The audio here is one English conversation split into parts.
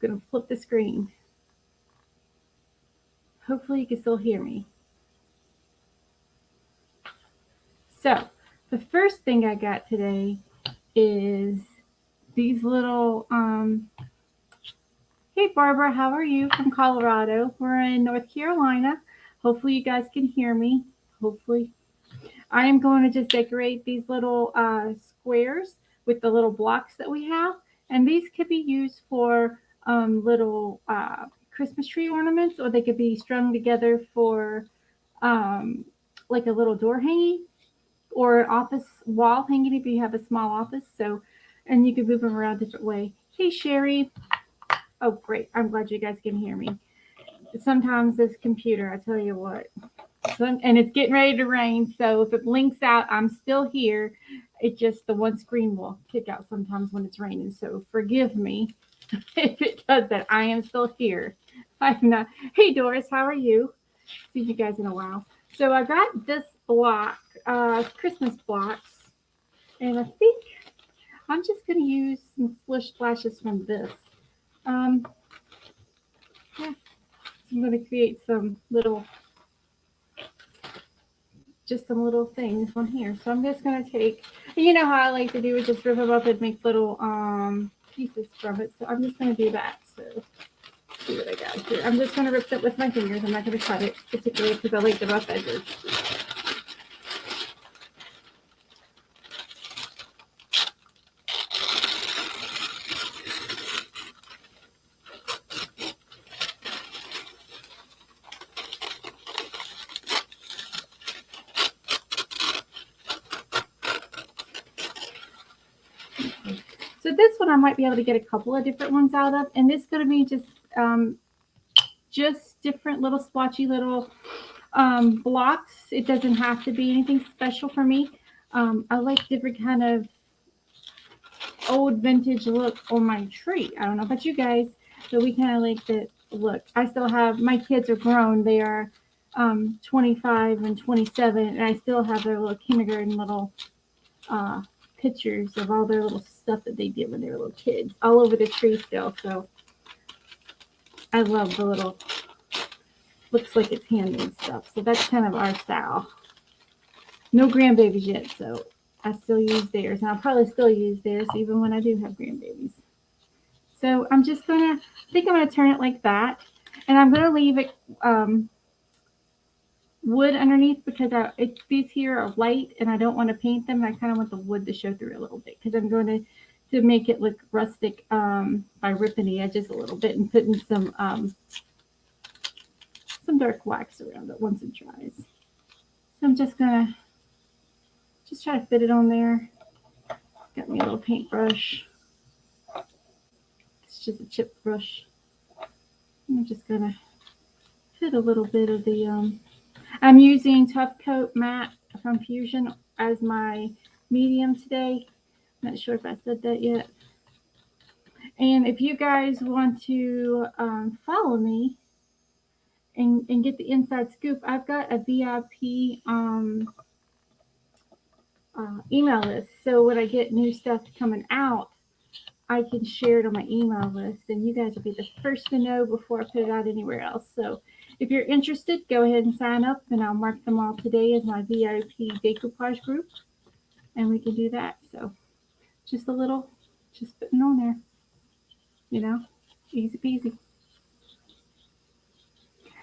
going to flip the screen. Hopefully you can still hear me. So the first thing I got today is these little, hey Barbara, how are you from Colorado? We're in North Carolina. Hopefully you guys can hear me. Hopefully. I am going to just decorate these little squares with the little blocks that we have. And these could be used for little Christmas tree ornaments, or they could be strung together for like a little door hanging or office wall hanging if you have a small office. So, and you can move them around different way. Hey Sherry. Oh great, I'm glad you guys can hear me. Sometimes this computer, I tell you what. And it's getting ready to rain, so if it blinks out, I'm still here. It just, the one screen will kick out sometimes when it's raining, so forgive me if it does that. I am still here. I'm not. Hey Doris, how are you? See you guys in a while. So I got this block, Christmas blocks, and I think I'm just going to use some splish splashes from this. Yeah, so I'm going to create some little, just some little things on here. So I'm just going to take, you know how I like to do is just rip them up and make little pieces from it. So I'm just going to do that. So see what I got here. I'm just going to rip it with my fingers. I'm not going to cut it, particularly because I like the rough edges. So this one I might be able to get a couple of different ones out of, and this is going to be just different little splotchy little blocks. It doesn't have to be anything special for me. I like different kind of old vintage look on my tree. I don't know about you guys, but we kind of like the look. I still have, my kids are grown. They are 25 and 27, and I still have their little kindergarten little pictures of all their little stuff that they did when they were little kids all over the tree still. So I love the little, looks like it's handmade stuff. So that's kind of our style. No grandbabies yet, so I still use theirs, and I'll probably still use theirs even when I do have grandbabies. So I'm just gonna, I think I'm gonna turn it like that, and I'm gonna leave it wood underneath because these here are light and I don't want to paint them. I kind of want the wood to show through a little bit because I'm going to make it look rustic by ripping the edges a little bit and putting some dark wax around it once it dries. So I'm just gonna try to fit it on there. Got me a little paintbrush. It's just a chip brush. I'm just gonna fit a little bit of the I'm using Tough Coat Matte from Fusion as my medium today. Not sure if I said that yet. And if you guys want to follow me and get the inside scoop, I've got a VIP email list. So when I get new stuff coming out, I can share it on my email list, and you guys will be the first to know before I put it out anywhere else. So if you're interested, go ahead and sign up, and I'll mark them all today as my VIP decoupage group, and we can do that. So just a little, just putting on there, you know, easy peasy.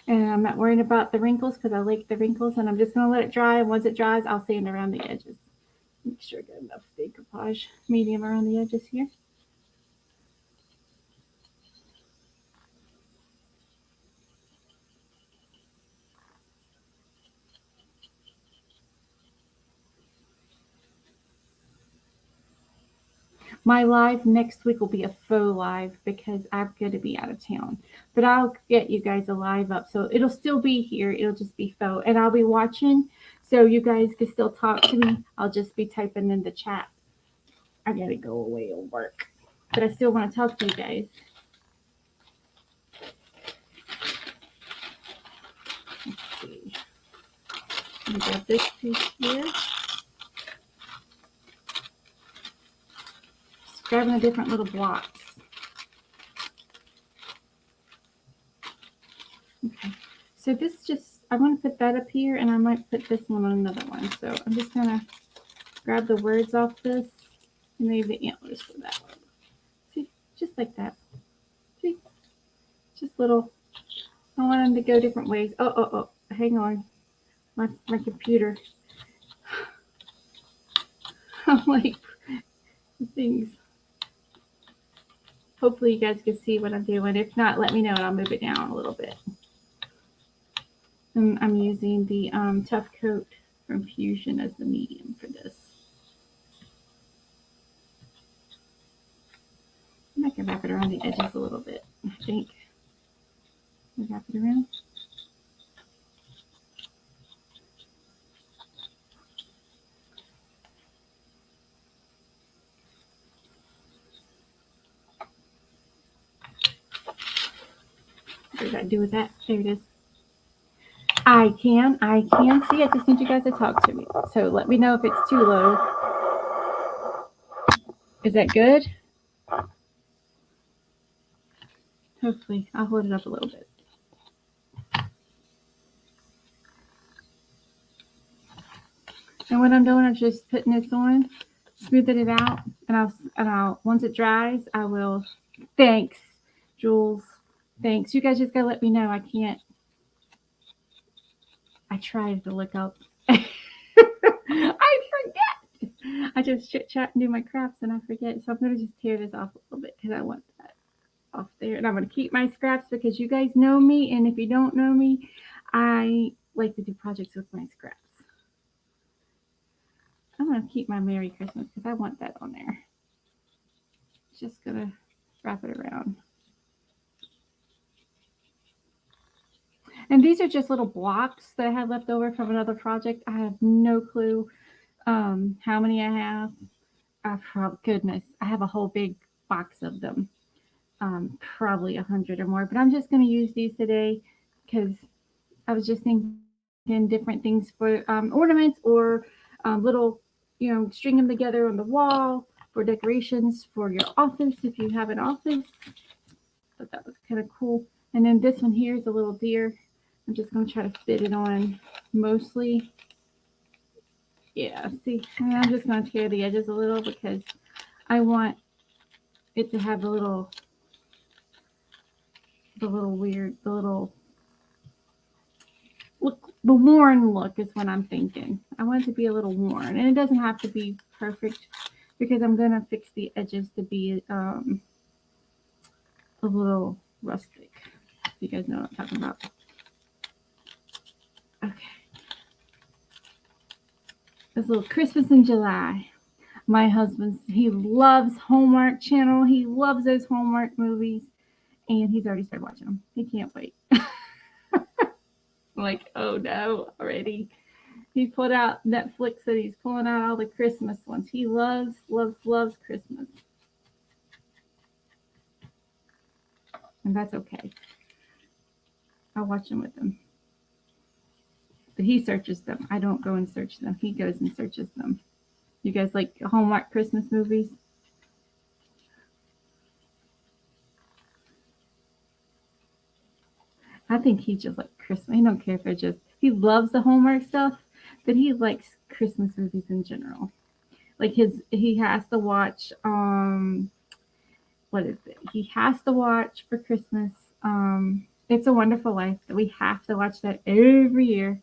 And I'm not worrying about the wrinkles because I like the wrinkles, and I'm just going to let it dry. And once it dries, I'll sand around the edges. Make sure I got enough decoupage medium around the edges here. My live next week will be a faux live because I'm going to be out of town. But I'll get you guys a live up. So it'll still be here. It'll just be faux. And I'll be watching. So you guys can still talk to me. I'll just be typing in the chat. I got to go away and work. But I still want to talk to you guys. Let's see. I got this piece here. Grabbing a different little blocks. Okay. So this just, I want to put that up here, and I might put this one on another one. So I'm just going to grab the words off this and leave the antlers for that one. See, just like that. See, just little, I want them to go different ways. Oh, hang on. My computer. I'm like, things. Hopefully you guys can see what I'm doing. If not, let me know and I'll move it down a little bit. And I'm using the Tough Coat from Fusion as the medium for this. I can wrap it around the edges a little bit, I think. Wrap it around. What did I do with that? There it is. I can see. I just need you guys to talk to me. So let me know if it's too low. Is that good? Hopefully. I'll hold it up a little bit. And what I'm doing is just putting this on, smoothing it out, and I'll once it dries, I will. Thanks, Jules. Thanks. You guys just gotta let me know. I can't. I tried to look up. I forget. I just chit chat and do my crafts and I forget. So I'm gonna just tear this off a little bit because I want that off there. And I'm gonna keep my scraps because you guys know me, and if you don't know me, I like to do projects with my scraps. I'm going to keep my Merry Christmas because I want that on there. Just going to wrap it around. And these are just little blocks that I had left over from another project. I have no clue how many I have. Goodness, I have a whole big box of them. Probably 100 or more. But I'm just going to use these today because I was just thinking different things for ornaments or little, string them together on the wall for decorations for your office if you have an office. But that was kind of cool. And then this one here is a little deer. I'm just going to try to fit it on mostly. Yeah, see, I'm just going to tear the edges a little because I want it to have the little weird, look, the worn look is what I'm thinking. I want it to be a little worn, and it doesn't have to be perfect because I'm going to fix the edges to be a little rustic. You guys know what I'm talking about. Okay. This little Christmas in July. My husband, he loves Hallmark Channel. He loves those Hallmark movies, and he's already started watching them. He can't wait. I'm like, oh no, already. He put out Netflix and he's pulling out all the Christmas ones. He loves Christmas. And that's okay. I'll watch them with him. But he searches them. I don't go and search them. He goes and searches them. You guys like Hallmark Christmas movies? I think he just like Christmas. He don't care if it's just, he loves the Hallmark stuff, but he likes Christmas movies in general. Like he has to watch, what is it? He has to watch for Christmas, It's a Wonderful Life. That we have to watch that every year.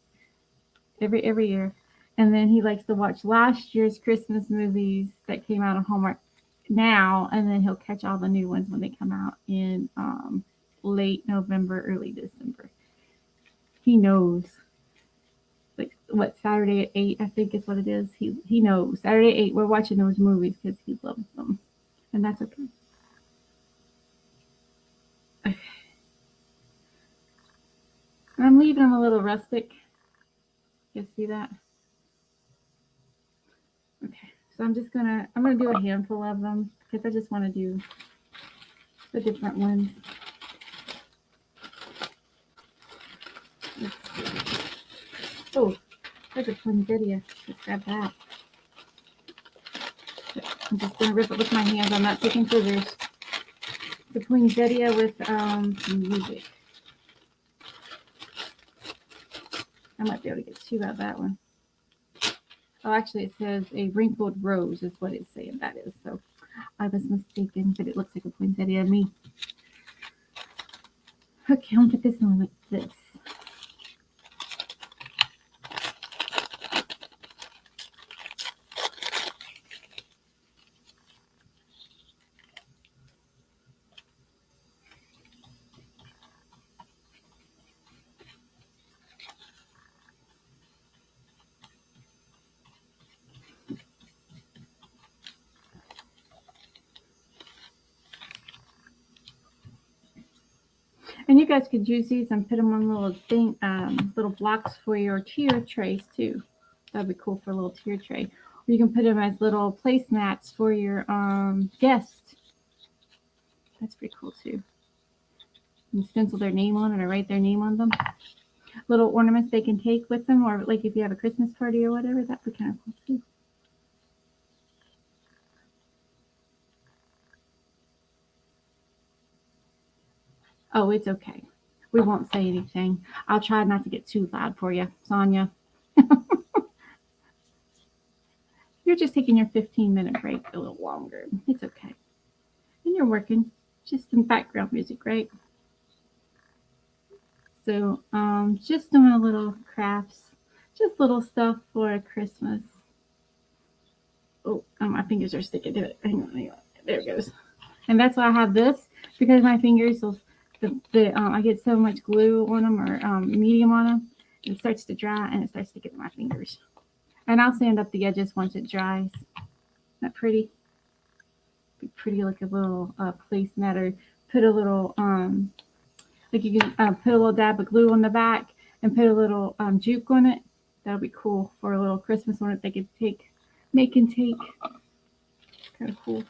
Every year. And then he likes to watch last year's Christmas movies that came out on Hallmark now, and then he'll catch all the new ones when they come out in late November, early December. He knows. Like what, Saturday at 8, I think is what it is. He knows. Saturday at 8, we're watching those movies because he loves them. And that's okay. Okay. I'm leaving them a little rustic. You see that? Okay, so I'm gonna do a handful of them because I just want to do the different ones. Oh, there's a poinsettia. Let's grab that. I'm just gonna rip it with my hands. I'm not taking scissors. It's a poinsettia with some music. I might be able to get 2 out of that one. Oh, actually, it says a wrinkled rose is what it's saying that is. So I was mistaken, but it looks like a poinsettia to me. Okay, I'll put this on like this. And you guys could use these and put them on little blocks for your tier trays too. That'd be cool for a little tier tray. Or you can put them as little placemats for your guests. That's pretty cool too. You can stencil their name on it or write their name on them. Little ornaments they can take with them, or like if you have a Christmas party or whatever, that'd be kind of cool too. Oh, it's okay. We won't say anything. I'll try not to get too loud for you, Sonia. You're just taking your 15-minute break a little longer. It's okay. And you're working. Just some background music, right? So just doing a little crafts. Just little stuff for Christmas. Oh, my fingers are sticking to it. Hang on. There it goes. And that's why I have this, because my fingers will, I get so much glue on them or medium on them, it starts to dry and it starts to get my fingers. And I'll sand up the edges once it dries. Isn't that pretty? Be pretty like a little placemat, or put a little like you can put a little dab of glue on the back and put a little juke on it. That'll be cool for a little Christmas one that they could make and take. Kind of cool.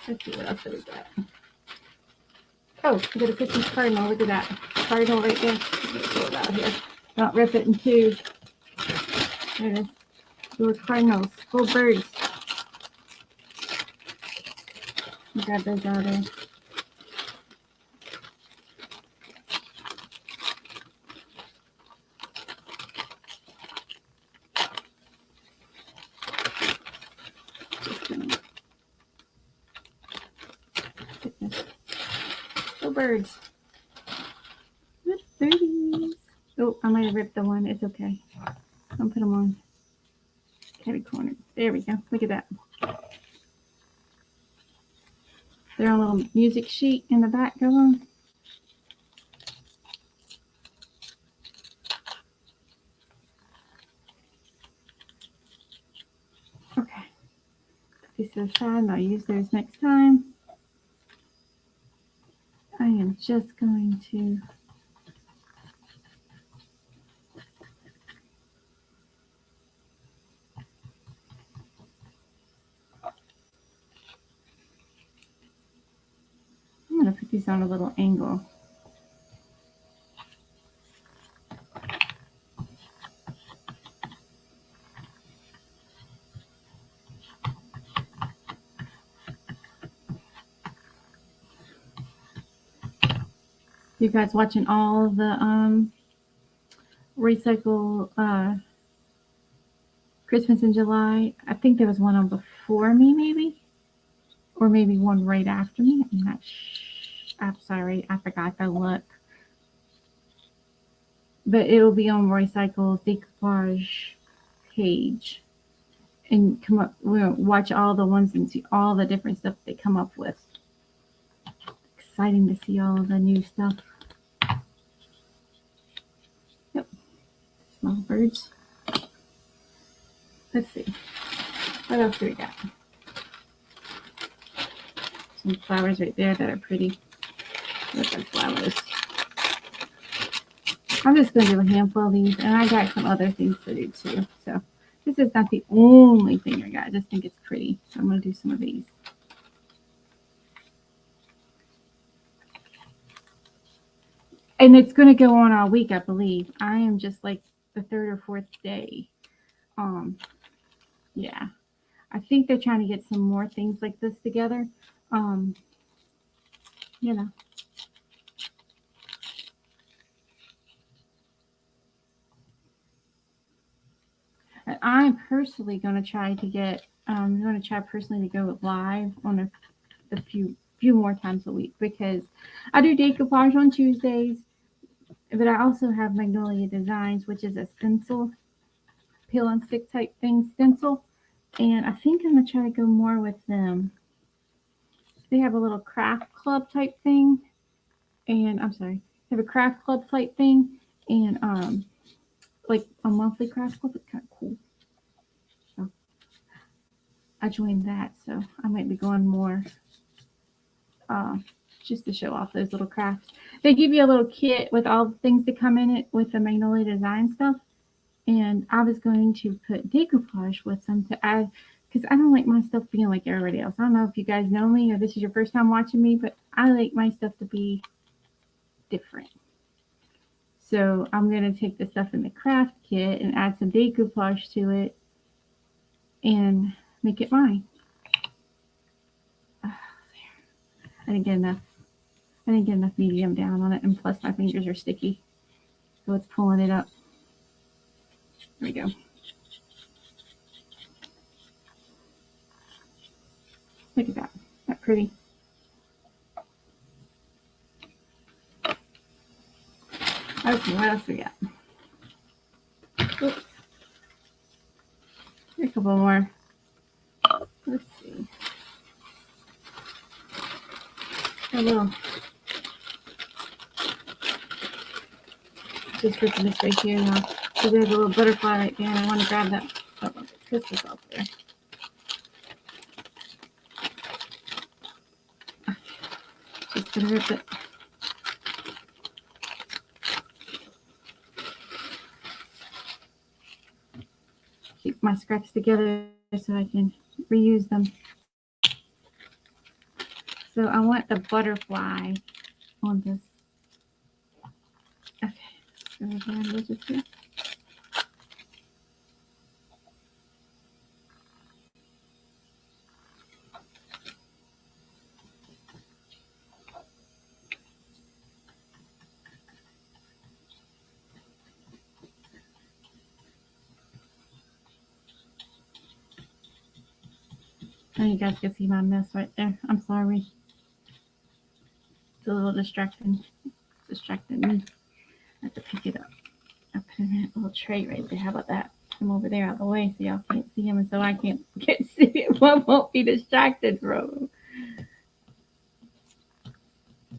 Let's see what else do we got. Oh, we got a Christmas cardinal. Look at that cardinal right there. Let's pull it out here. Don't rip it in two. There it is. Little cardinals, little birds. Grab those out of there. Little birds. Good birdies. Oh, I might have ripped the one. It's okay. I'll put them on catty corner. There we go. Look at that. They're on a little music sheet in the back. Go on. Okay. Put these to the side and I'll use those next time. I am just going to put these on a little angle. You guys watching all the Roycycled Christmas in July? I think there was one on before me, maybe, or maybe one right after me. I'm sorry, I forgot to look. But it will be on Roycycled's decoupage page, and come up. We'll watch all the ones and see all the different stuff they come up with. Exciting to see all of the new stuff. Yep, small birds. Let's see, what else do we got? Some flowers right there that are pretty. Look at flowers. I'm just going to do a handful of these, and I got some other things to do too. So this is not the only thing I got. I just think it's pretty. So I'm going to do some of these. And it's going to go on all week, I believe. I am just like the third or fourth day. Yeah. I think they're trying to get some more things like this together. You know. I'm personally going to try to get, I'm going to try personally to go live on a few more times a week, because I do decoupage on Tuesdays, but I also have Magnolia Designs, which is a stencil, peel and stick type thing stencil. And I think I'm going to try to go more with them. They have a little craft club type thing. And I'm sorry, they have a craft club type thing. And like a monthly craft club. It's kind of cool. So I joined that. So I might be going more just to show off those little crafts. They give you a little kit with all the things that come in it with the Magnolia Design stuff. And I was going to put decoupage with them to add, because I don't like my stuff being like everybody else. I don't know if you guys know me or this is your first time watching me, but I like my stuff to be different. So I'm going to take the stuff in the craft kit and add some decoupage to it and make it mine. I didn't get enough medium down on it, and plus my fingers are sticky, so it's pulling it up. There we go. Look at that. Isn't that pretty? Okay, what else we got? Oops. Here's a couple more. Let's see. A little. Just ripping this right here now. So there's a little butterfly right there, and I want to grab that. Oh, this is off there. Just gonna rip it. Keep my scraps together so I can reuse them. So I want the butterfly on this. Okay, so grab those with you. And you guys can see my mess right there. I'm sorry. It's a little distracting me. I have to pick it up. I put it in a little tray right there. How about that? I'm over there out of the way so y'all can't see him, and so I can't see it. One won't be distracted from him.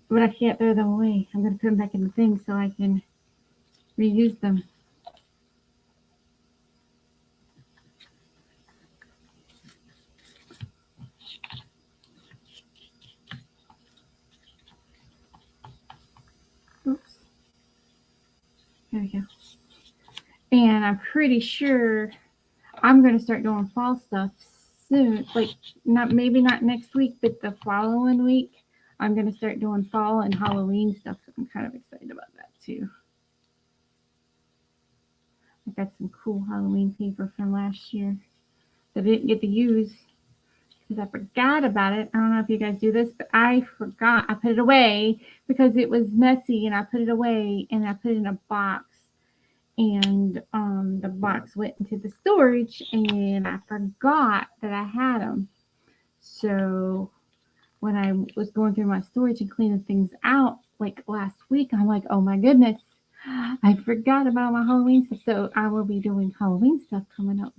But I can't throw them away. I'm going to put them back in the thing so I can reuse them. Oops. There we go. And I'm pretty sure I'm going to start doing fall stuff soon. Like, maybe not next week, but the following week, I'm going to start doing fall and Halloween stuff. I'm kind of excited about that too. I got some cool Halloween paper from last year that I didn't get to use because I forgot about it. I don't know if you guys do this, but I forgot. I put it away because it was messy, and I put it away and I put it in a box. And the box went into the storage, and I forgot that I had them. So when I was going through my storage and cleaning things out like last week, I'm like, oh my goodness, I forgot about my Halloween stuff. So I will be doing Halloween stuff coming up.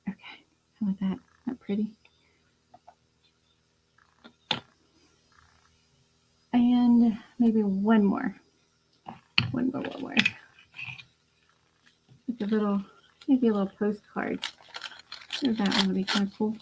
Okay, how about that? Isn't that pretty? And maybe one more. Like maybe a little postcard. That one would be kind of cool.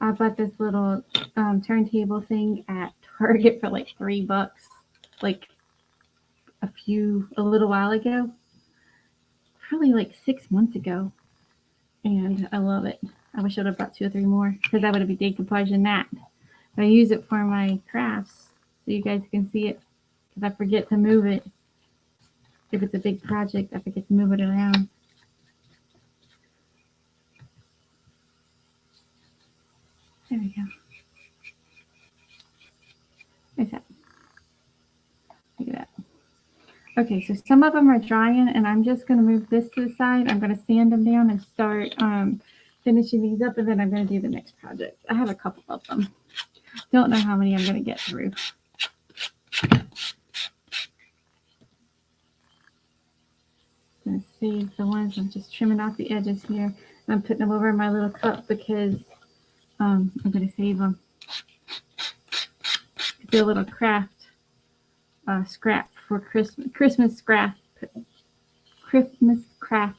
I bought this little turntable thing at Target for like $3, like a little while ago, probably like 6 months ago, and I love it. I wish I'd have bought 2 or 3 more because I would have been decoupaging that. But I use it for my crafts so you guys can see it because I forget to move it. If it's a big project, I forget to move it around. There we go. Like that. Look at that. Okay, so some of them are drying, and I'm just going to move this to the side. I'm going to sand them down and start finishing these up, and then I'm going to do the next project. I have a couple of them. Don't know how many I'm going to get through. I'm going to save the ones. I'm just trimming off the edges here. I'm putting them over in my little cup because I'm going to save them. Do a little craft scrap for Christmas craft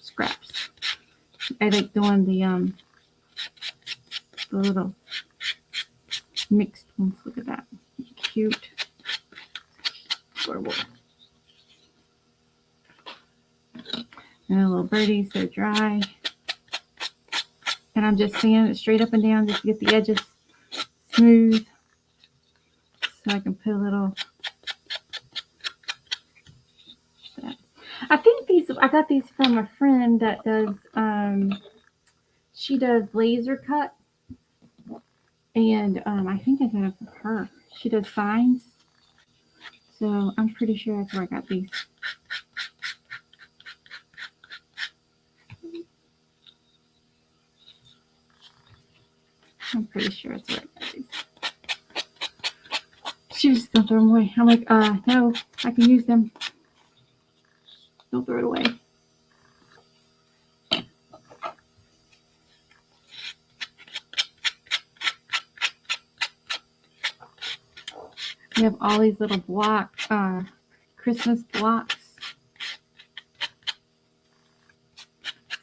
scraps. I like doing the little mixed ones. Look at that, cute. Adorable. And the little birdies, they're dry. And I'm just sanding it straight up and down just to get the edges smooth. So I can put a little. I got these from a friend that does, she does laser cut. And I think I got it from her. She does signs. So I'm pretty sure that's where I got these. I'm pretty sure that's where I got these. She was just gonna throw them away. I'm like, no, I can use them. Don't throw it away. We have all these little Christmas blocks.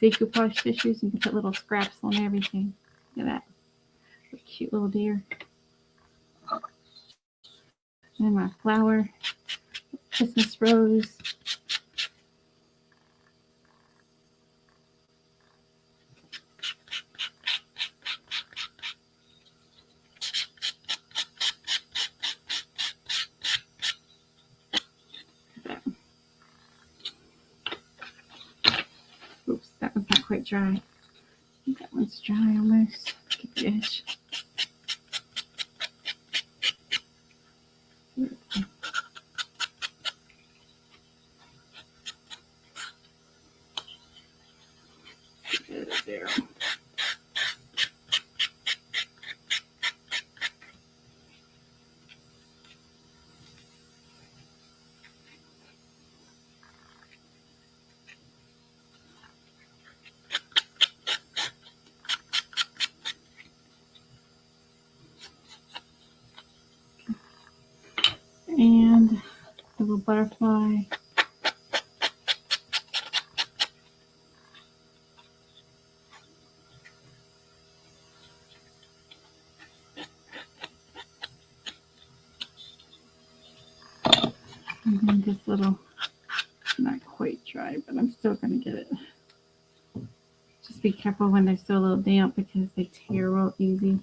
Decoupage tissues. You can put little scraps on everything. Look at that. A cute little deer. And my flower. Christmas rose. Oops, that one's not quite dry. I think that one's dry almost. Get the edge. There. And a little butterfly. And then this little, not quite dry, but I'm still going to get it. Just be careful when they're still a little damp because they tear real easy.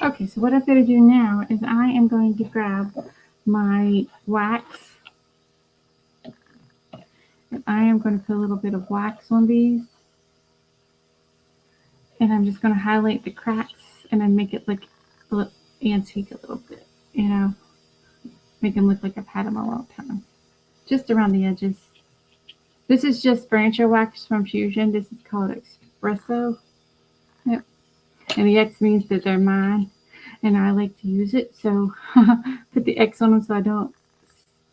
Okay, so what I'm going to do now is I am going to grab my wax. And I am going to put a little bit of wax on these. And I'm just going to highlight the cracks and then make it look a little antique a little bit. You know, make them look like I've had them a long time. Just around the edges. This is just brancher wax from Fusion. This is called Espresso. Yep. And the X means that they're mine. And I like to use it, so put the X on them so I don't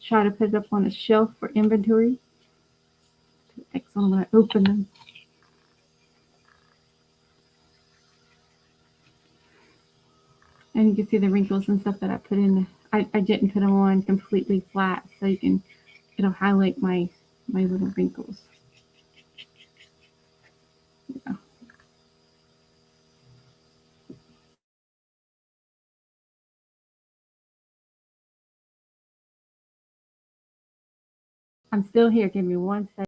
try to put it up on a shelf for inventory. Put the X on them when I open them. And you can see the wrinkles and stuff that I put in. I didn't put them on completely flat, so it'll highlight my little wrinkles. Yeah. I'm still here. Give me 1 second.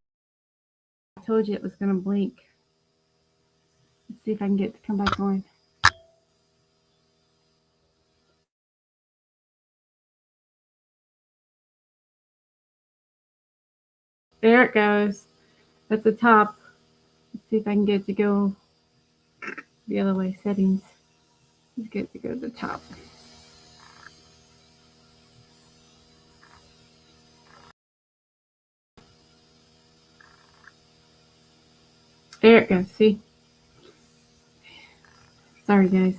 I told you it was going to blink. Let's see if I can get it to come back on. There it goes. That's the top. Let's see if I can get it to go the other way. Settings. Let's get it to go to the top. There it goes. See? Sorry, guys.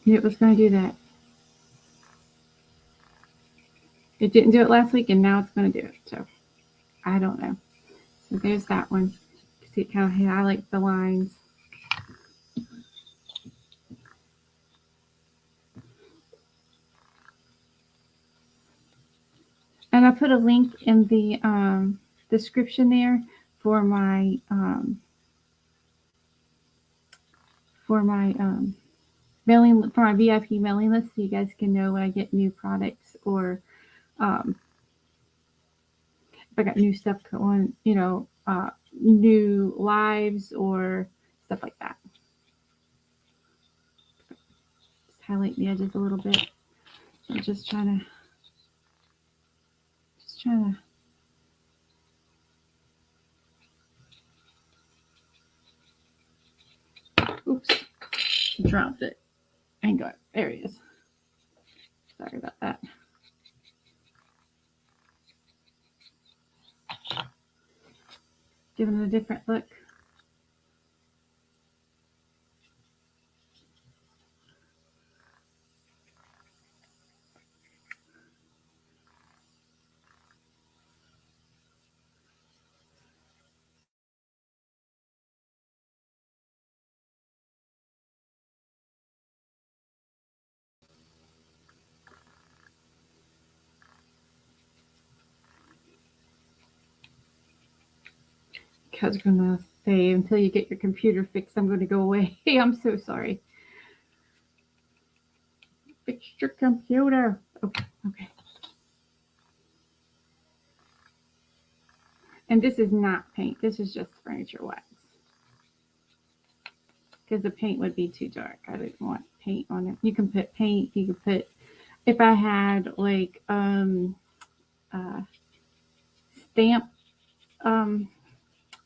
Knew it was going to do that. It didn't do it last week, and now it's going to do it. So, I don't know. So, there's that one. See, it kind of highlights the lines. And I put a link in the description there for my mailing, for my VIP mailing list, so you guys can know when I get new products, or if I got new stuff going, new lives or stuff like that. Just highlight the edges a little bit. I'm just trying to. Oops, dropped it. Hang on, there he is. Sorry about that. Giving it a different look. I was going to say, until you get your computer fixed, I'm going to go away. I'm so sorry. Fix your computer. Okay. And this is not paint. This is just furniture wax. Because the paint would be too dark. I didn't want paint on it. You can put paint. You can put, if I had like stamp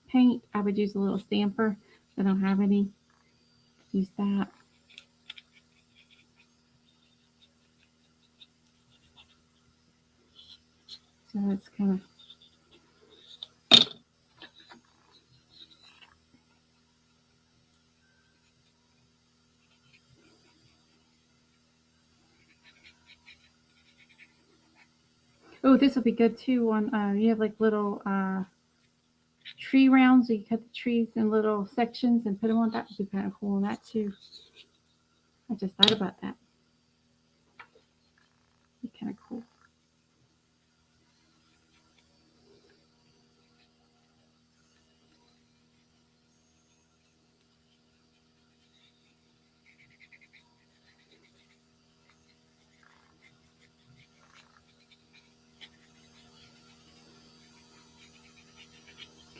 paint, I would use a little stamper. I don't have any. Use that. So it's kind of. Oh, this will be good too. On you have like little tree rounds, so you cut the trees in little sections and put them on. That would be kind of cool on that too. I just thought about that. Be kind of cool.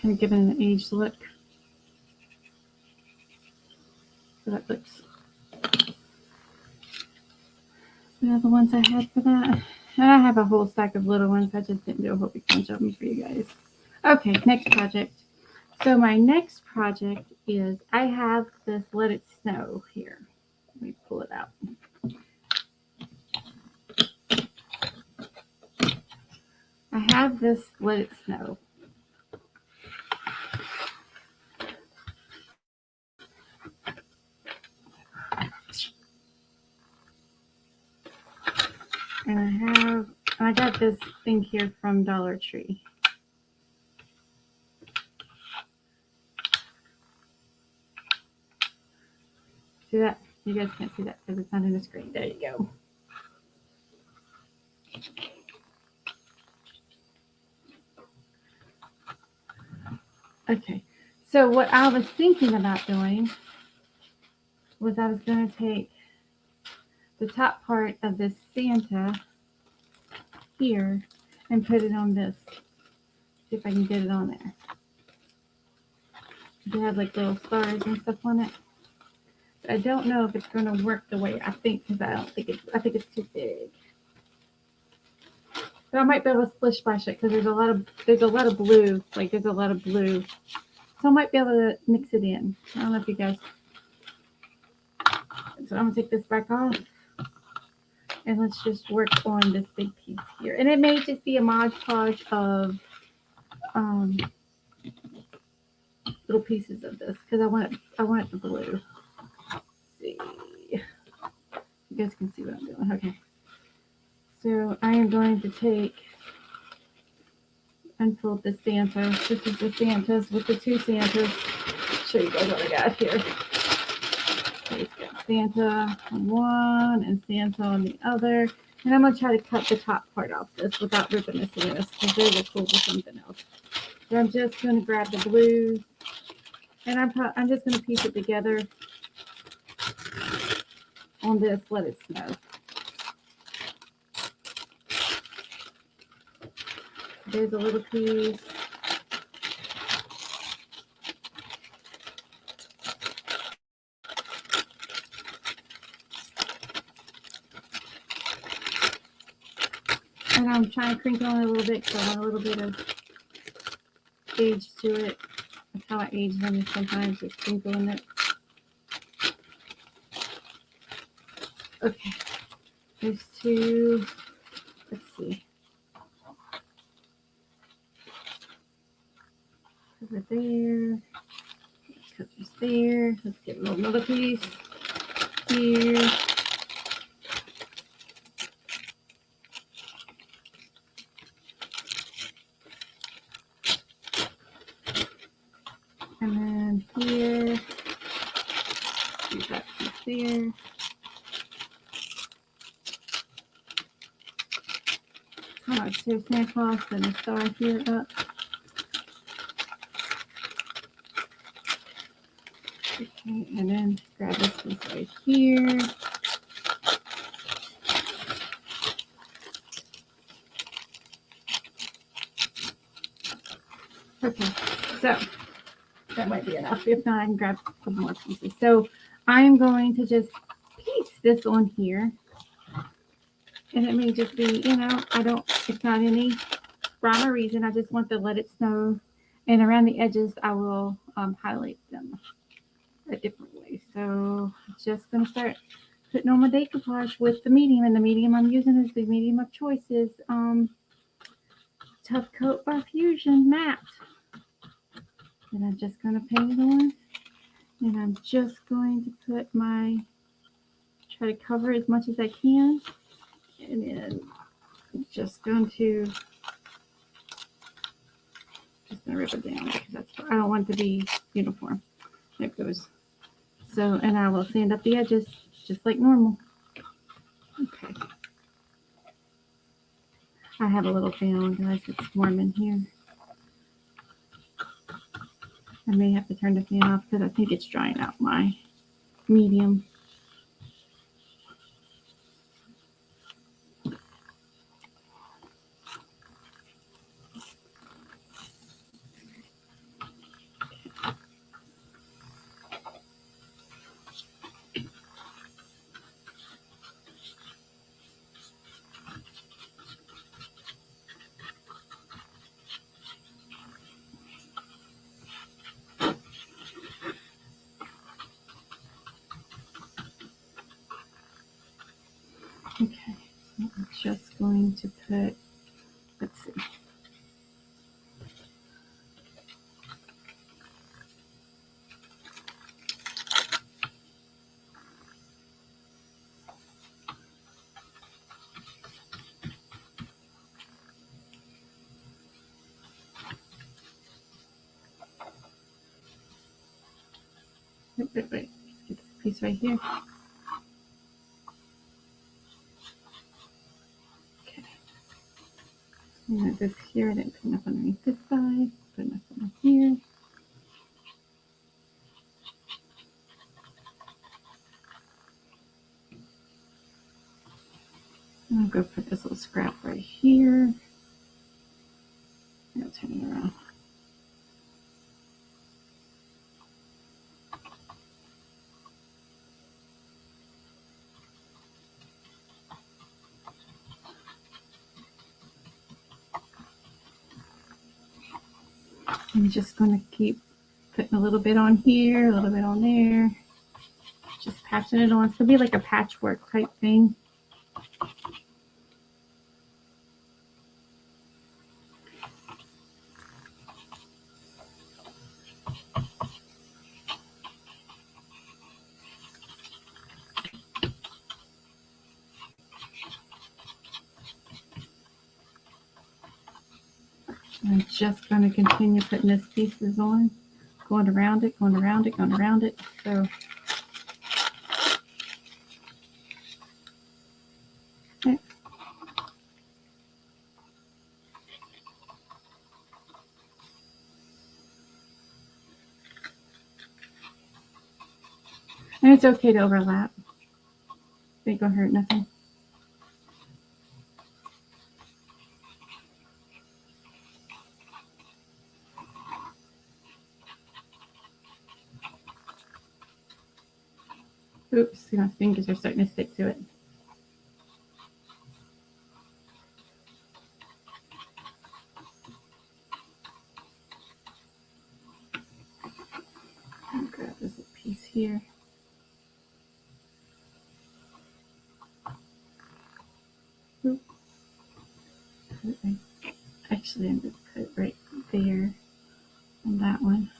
Kind of giving an aged look. So that looks. The other ones I had for that. And I have a whole stack of little ones. I just didn't do a whole big bunch of them for you guys. Okay, next project. So my next project is, I have this Let It Snow here. Let me pull it out. I have this Let It Snow. And I got this thing here from Dollar Tree. See that? You guys can't see that because it's not in the screen. There you go. Okay, so what I was thinking about doing was I was going to take the top part of this Santa here and put it on this. See if I can get it on there. It has like little stars and stuff on it. I don't know if it's going to work the way I think, because I think it's too big. But I might be able to splish splash it because there's a lot of blue. Like there's a lot of blue, so I might be able to mix it in. I don't know if you guys. So I'm gonna take this back off, and let's just work on this big piece here. And it may just be a Mod Podge of little pieces of this because I want it the blue. Let's see, you guys can see what I'm doing. Okay, so I am going to unfold the Santa. This is the Santas with the two Santas. Show you guys what I got here. Okay, it's got Santa on one and Santa on the other. And I'm going to try to cut the top part off this without ripping this in this because they will cool with something else. So I'm just going to grab the blues and I'm just going to piece it together on this, let it snow. There's a little piece. And I'm trying to crinkle it a little bit so I want a little bit of age to it. That's how I age them sometimes, just crinkling it. Okay, there's two. Let's see. Over there. Cut this there. Let's get another piece here. And then here. Use that piece there. So Santa Claus and a star here up. Okay, and then grab this piece right here. Okay, so that might be enough. If not, I can grab a couple more pieces. So I'm going to just piece this on here. And it may just be, it's not any rhyme or reason. I just want to let it snow. And around the edges, I will highlight them a different way. So I'm just going to start putting on my decoupage with the medium. And the medium I'm using is the medium of choice is Tough Coat by Fusion Matte. And I'm just going to paint it on. And I'm just going to try to cover as much as I can. And then I'm just going to rip it down because I don't want it to be uniform. There it goes. So, and I will sand up the edges just like normal. Okay. I have a little fan on, guys. It's warm in here. I may have to turn the fan off because I think it's drying out my medium. Okay, so I'm just going to put, let's see. Wait. Let's get this piece right here. Okay. And this here, I didn't put enough underneath this side. Put enough on here. I'm going to put this little scrap right here. I'll turn it around. I'm just going to keep putting a little bit on here, a little bit on there. Just patching it on. It's going to be like a patchwork type thing. I'm just going to continue putting these pieces on, going around it, going around it, going around it. So, okay. And it's okay to overlap. It ain't going to hurt nothing. Oops, my fingers are starting to stick to it. I'll grab this little piece here. Oop. Actually, I'm going to put it right there on that one.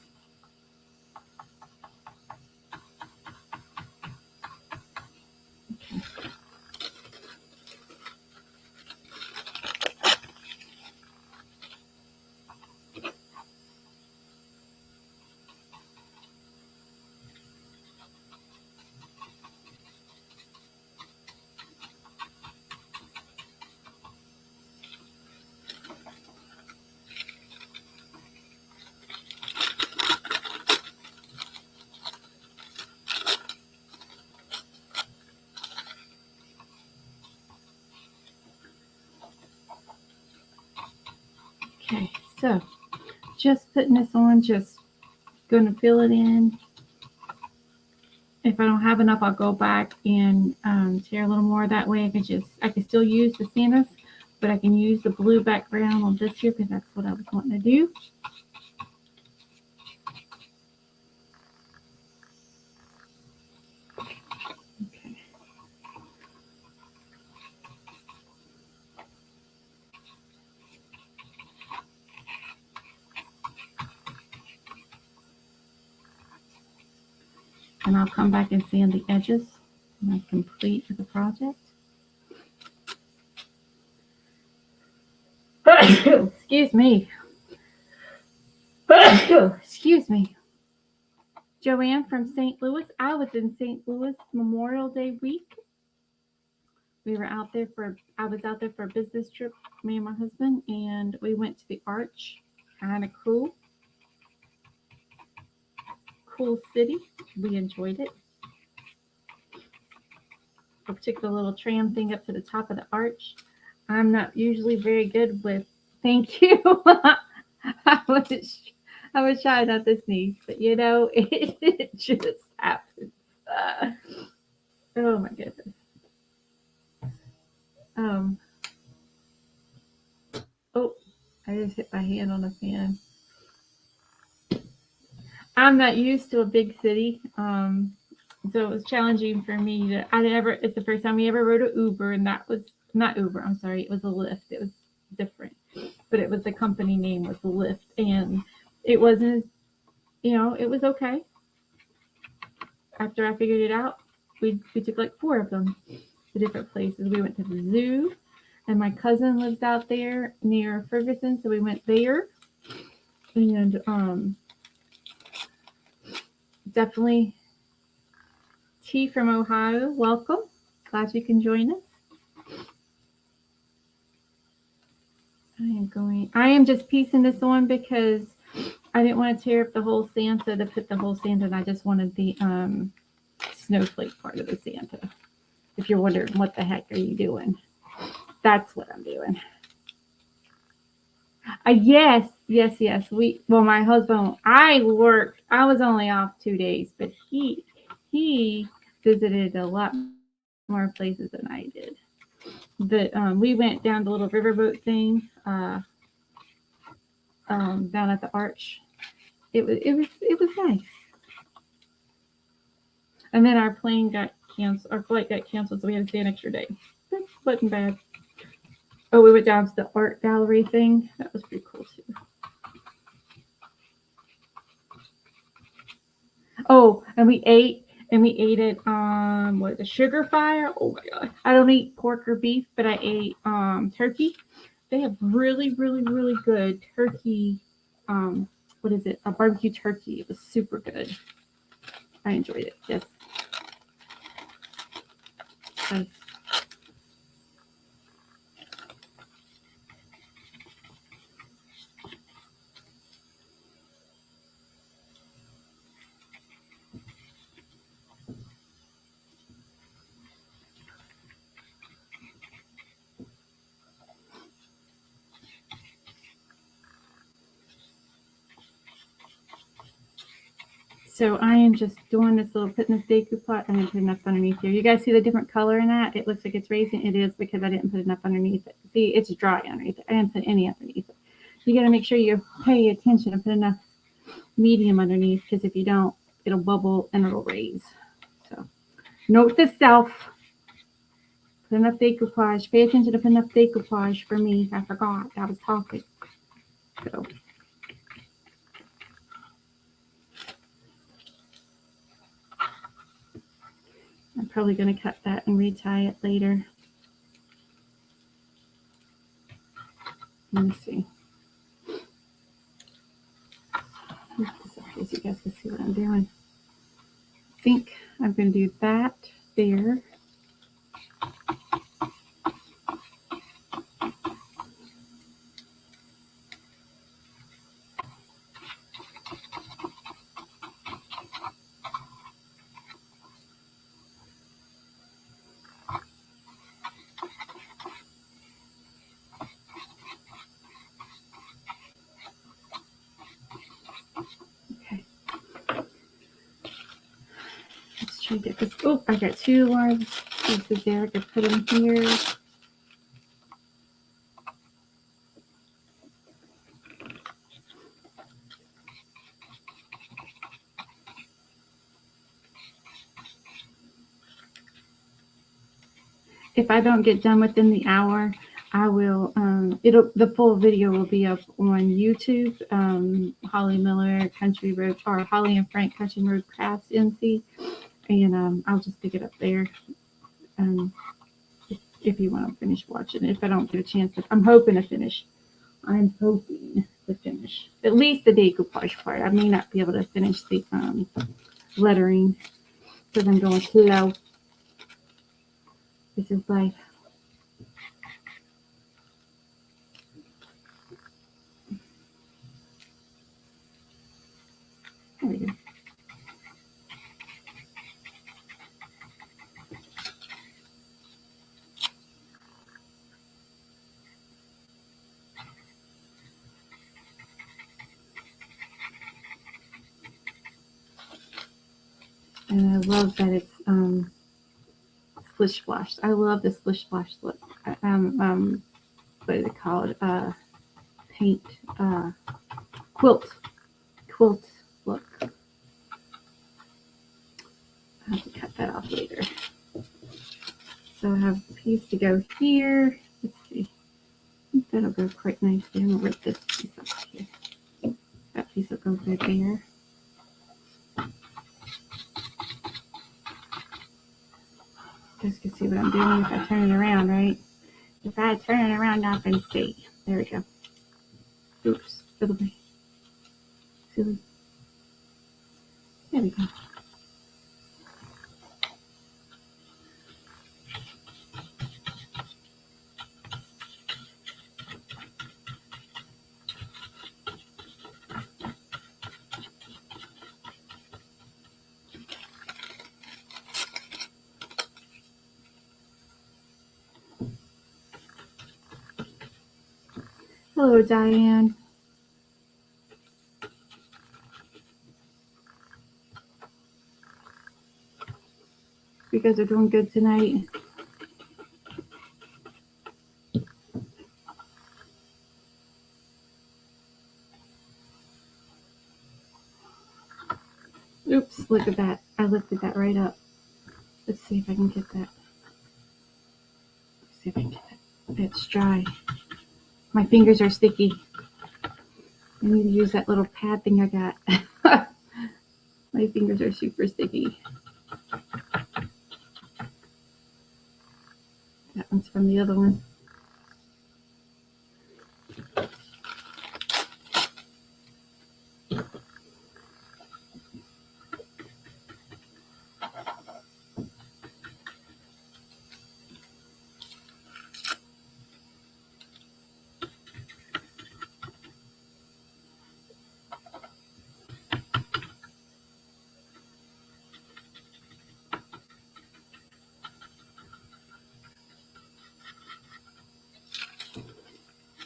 Okay. Okay, so just putting this on, just going to fill it in. If I don't have enough, I'll go back and tear a little more. That way I can still use the Santas, but I can use the blue background on this here because that's what I was wanting to do. Okay. And I'll come back and sand the edges when I'm complete with the project. Excuse me. Excuse me. Joanne from St. Louis. I was in St. Louis Memorial Day week. We were out there I was out there for a business trip, me and my husband, and we went to the Arch. Kind of cool. Cool city. We enjoyed it. I took the little tram thing up to the top of the arch. I'm not usually very good with thank you. I was trying not to sneeze, but you know, it just happens. Oh my goodness. Oh, I just hit my hand on the fan. I'm not used to a big city. So it was challenging for me it's the first time we ever rode an Uber, and that was not Uber, I'm sorry, it was a Lyft. It was different, but it was the company name was Lyft, and it wasn't, it was okay. After I figured it out, we took like 4 of them to different places. We went to the zoo, and my cousin lives out there near Ferguson, so we went there, and definitely T from Ohio, welcome. Glad you can join us. I am just piecing this on because I didn't want to tear up the whole Santa to put the whole Santa, and I just wanted the snowflake part of the Santa. If you're wondering what the heck are you doing. That's what I'm doing. Yes. Well, my husband, I was only off 2 days, but he visited a lot more places than I did. We went down the little riverboat thing, down at the arch. It was nice. And then our plane got canceled. Our flight got canceled, so we had to stay an extra day. That wasn't bad. Oh, we went down to the art gallery thing. That was pretty cool too. Oh, and we ate it on what, the sugar fire. Oh my god! I don't eat pork or beef, but I ate turkey. They have really, really, really good turkey. What is it? A barbecue turkey. It was super good. I enjoyed it. Yes. So I am just doing this little, putting this decoupage. I'm going to put enough underneath here. You guys see the different color in that? It looks like it's raising. It is because I didn't put enough underneath it. See, it's dry underneath it. I didn't put any underneath it. You got to make sure you pay attention and put enough medium underneath, because if you don't, it'll bubble and it'll raise. So note to self, put enough decoupage. Pay attention to put enough decoupage for me. I forgot. I was talking. So. I'm probably going to cut that and retie it later. Let me see. This up here so you guys can see what I'm doing. I think I'm going to do that there. Let's try to get this. Oh, I got 2 large pieces there. I could put them here. If I don't get done within the hour, I will. The full video will be up on YouTube. Holly Miller Country Road, or Holly and Frank Country Road Crafts NC, and I'll just stick it up there. If you want to finish watching it, if I don't get a chance to, I'm hoping to finish. I'm hoping to finish at least the decoupage part. I may not be able to finish the lettering because I'm going slow. This is life. There we go. And I love that it's splish splashed. I love the splish splash look. What do they call it? Paint quilt look. I'll have to cut that off later. So I have a piece to go here. Let's see. I think that'll go quite nicely. I'm gonna rip this piece up here. That piece will go good there. You guys can see what I'm doing if I turn it around, right? If I turn it around, not gonna see. There we go. Oops, little bit. Silly. There we go. Hello, Diane. You guys are doing good tonight. Oops, look at that. I lifted that right up. Let's see if I can get that. Let's see if I can get it. It's dry. My fingers are sticky. I need to use that little pad thing I got. My fingers are super sticky. That one's from the other one.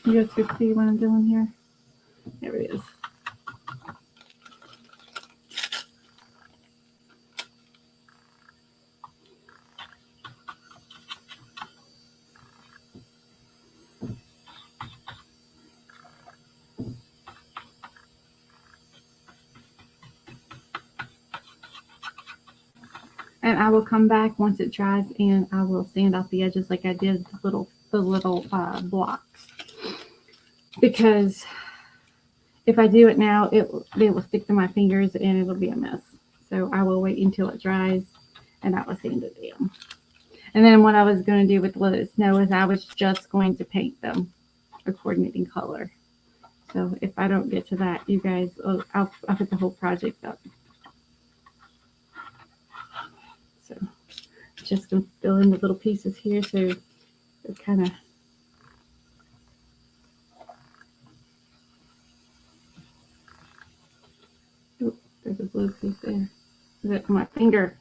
You guys can see what I'm doing here. There it is. And I will come back once it dries and I will sand off the edges like I did the little blocks. Because if I do it now, they will stick to my fingers and it'll be a mess. So I will wait until it dries and I will sand it down. And then what I was going to do with Let It Snow is I was just going to paint them a coordinating color. So if I don't get to that, you guys, I'll put the whole project up. So just going to fill in the little pieces here so it kind of. Oh, there's a blue piece there. Is it my finger?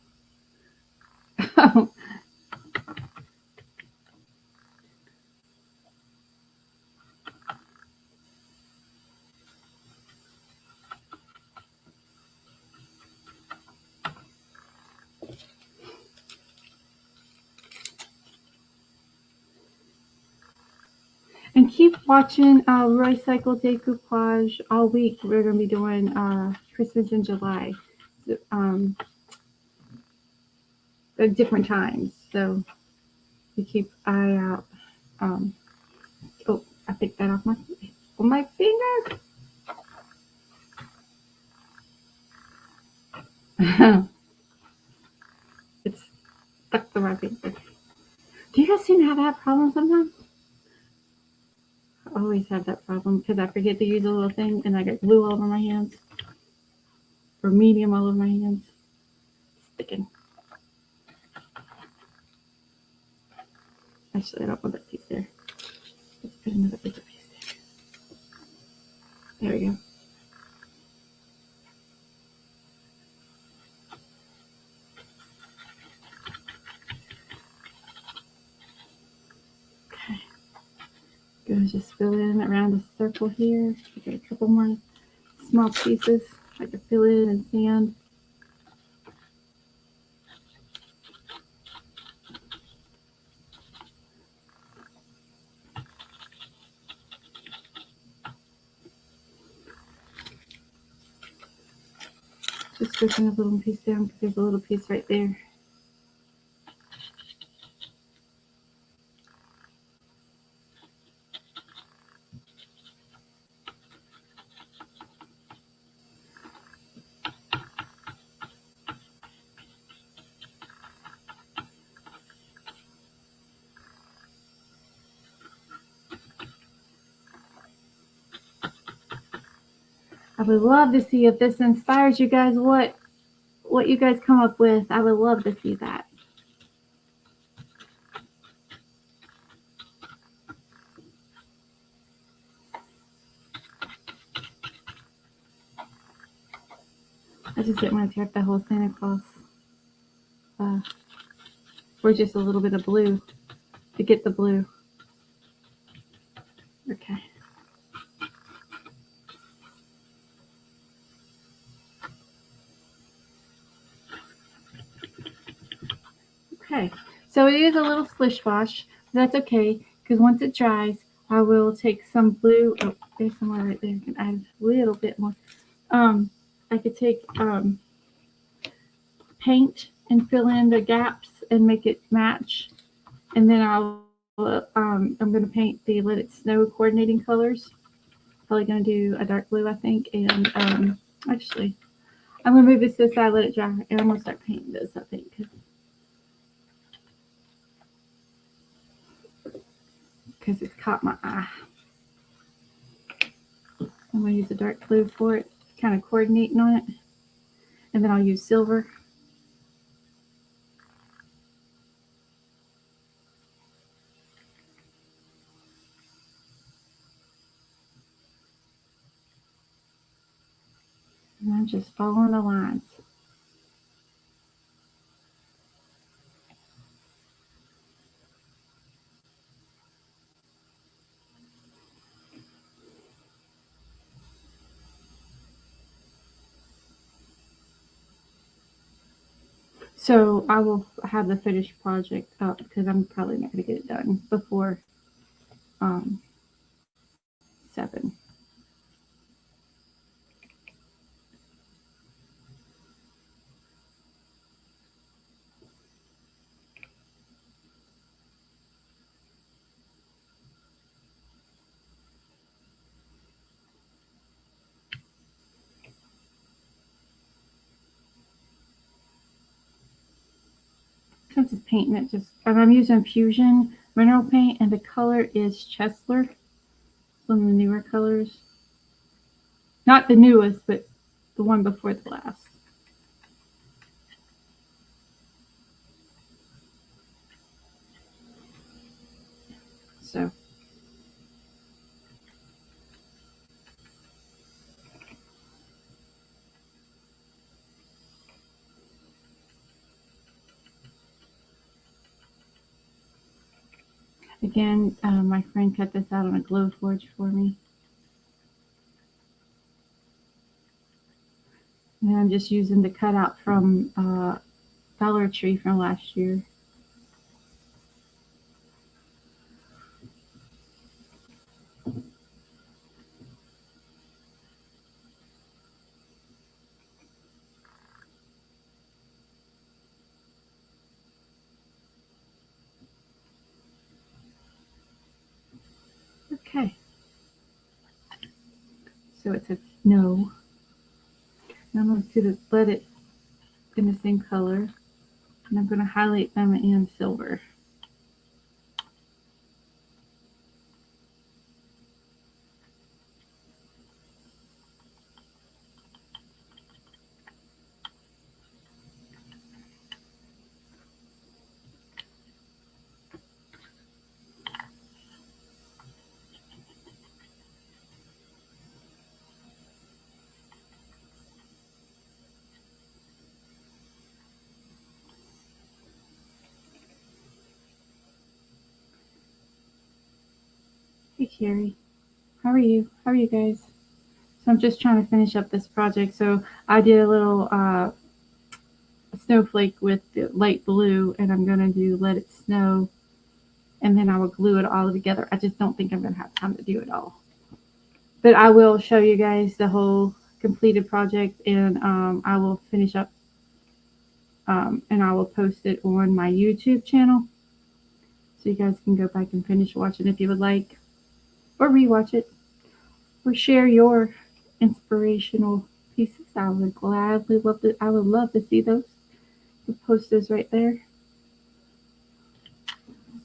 And keep watching Roycycled Decoupage all week. We're going to be doing Christmas in July at different times. So you keep eye out. Oh, I picked that off my finger. It's stuck to my finger. Do you guys seem to have that problem sometimes? I always have that problem because I forget to use a little thing and I get glue all over my hands. Or medium all over my hands. Sticking. Actually, I don't want that piece there. Let's put another bigger piece there. There we go. Okay. Gonna just fill in around the circle here. I got a couple more small pieces I can fill in and sand. Just pushing a little piece down because there's a little piece right there. I would love to see if this inspires you guys, what you guys come up with. I would love to see that. I just didn't want to tear up the whole Santa Claus. Or just a little bit of blue to get the blue. Okay. Okay, so it is a little slish wash. That's okay, because once it dries, I will take some blue. Oh, there's some more right there. I can add a little bit more. I could take paint and fill in the gaps and make it match. And then I'm going to paint the Let It Snow coordinating colors. Probably going to do a dark blue, I think. And actually, I'm going to move this to the side, let it dry, and I'm going to start painting this, I think. Because it's caught my eye. I'm going to use a dark blue for it, kind of coordinating on it. And then I'll use silver. And I'm just following the lines. So I will have the finished project up because I'm probably not going to get it done before um, 7. Since it's painting it, and I'm using Fusion Mineral Paint, and the color is Chesler. One of the newer colors. Not the newest, but the one before the last. So again, my friend cut this out on a glow forge for me. And I'm just using the cutout from Dollar Tree from last year. Okay. So it says no. And I'm going to let it in the same color. And I'm going to highlight them in silver. Hey, Carrie. How are you? How are you guys? So I'm just trying to finish up this project. So I did a little snowflake with the light blue, and I'm going to do Let It Snow, and then I will glue it all together. I just don't think I'm going to have time to do it all. But I will show you guys the whole completed project, and I will finish up and I will post it on my YouTube channel. So you guys can go back and finish watching if you would like, or rewatch it, or share your inspirational pieces. I would gladly love to. I would love to see those. You post those right there.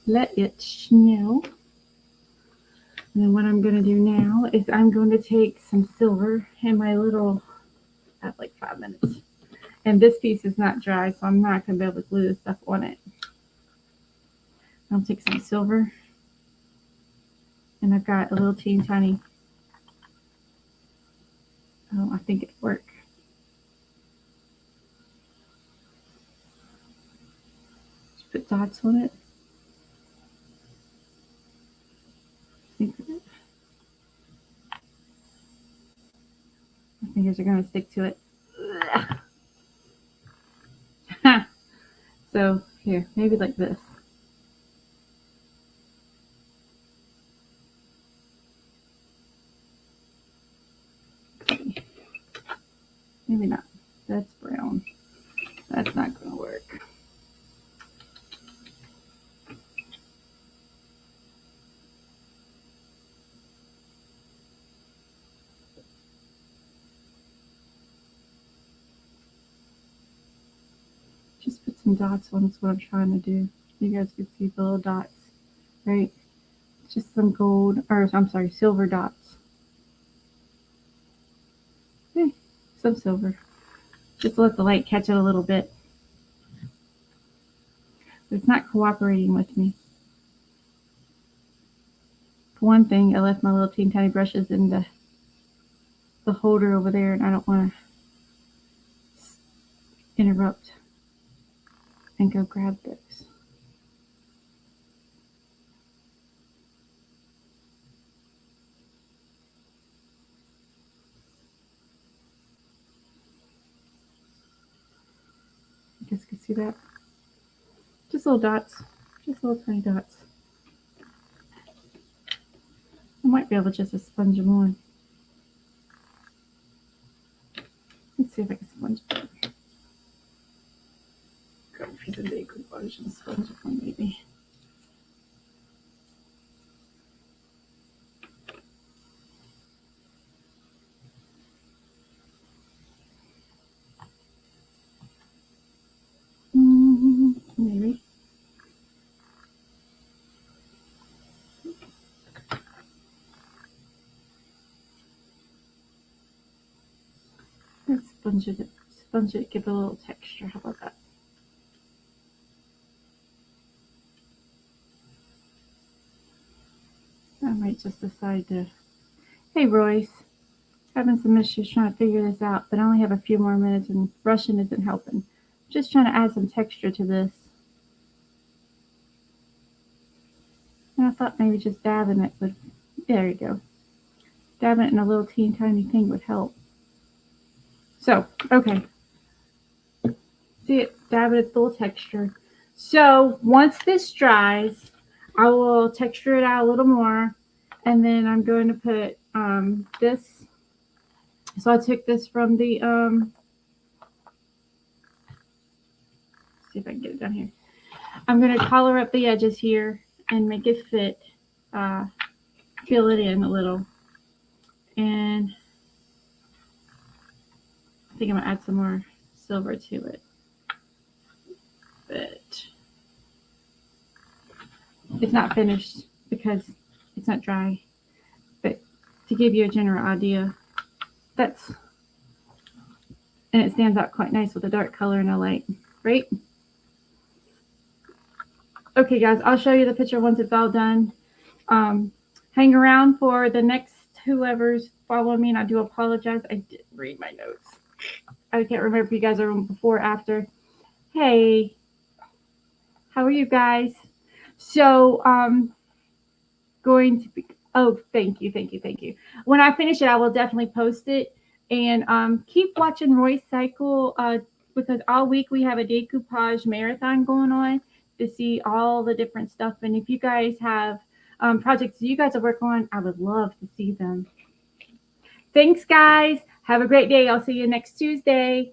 Let it snow. And then what I'm going to do now is I'm going to take some silver in my little. I have like 5 minutes, and this piece is not dry, so I'm not going to be able to glue the stuff on it. I'll take some silver, and I've got a little teeny tiny. Oh, I think it'll work. Just put dots on it. My fingers are going to stick to it. So Here, maybe like this. Maybe not. That's brown. That's not going to work. Just put some dots on. That's what I'm trying to do. You guys can see the little dots, right? Just some gold, or I'm sorry, silver dots. Okay, some silver. Just let the light catch it a little bit. It's not cooperating with me. For one thing, I left my little teeny tiny brushes in the holder over there, and I don't want to interrupt and go grab those. You guys can see that? Just little dots. Just little tiny dots. I might be able just to sponge them on. Let's see if I can sponge them. Grab a piece of decoupage and sponge it on maybe. Maybe. Let's sponge it, give it a little texture. How about that? I might just decide to. Hey, Royce. Having some issues trying to figure this out, but I only have a few more minutes and rushing isn't helping. Just trying to add some texture to this. And I thought maybe just dabbing it would, there you go. Dabbing it in a little teeny tiny thing would help. So, okay. See it, dab it, a little texture. So once this dries, I will texture it out a little more. And then I'm going to put this. So I took this from the, see if I can get it down here. I'm going to color up the edges here and make it fit, fill it in a little. And I think I'm going to add some more silver to it. But it's not finished because it's not dry. But to give you a general idea, that's, and it stands out quite nice with a dark color and a light, right? Okay, guys, I'll show you the picture once it's all done. Hang around for the next whoever's following me, and I do apologize. I didn't read my notes. I can't remember if you guys are before or after. Hey, how are you guys? So, going to be, oh, thank you. When I finish it, I will definitely post it. And keep watching Roycycle, because all week we have a decoupage marathon going on to see all the different stuff. And if you guys have projects you guys are working on, I would love to see them. Thanks, guys. Have a great day. I'll see you next Tuesday.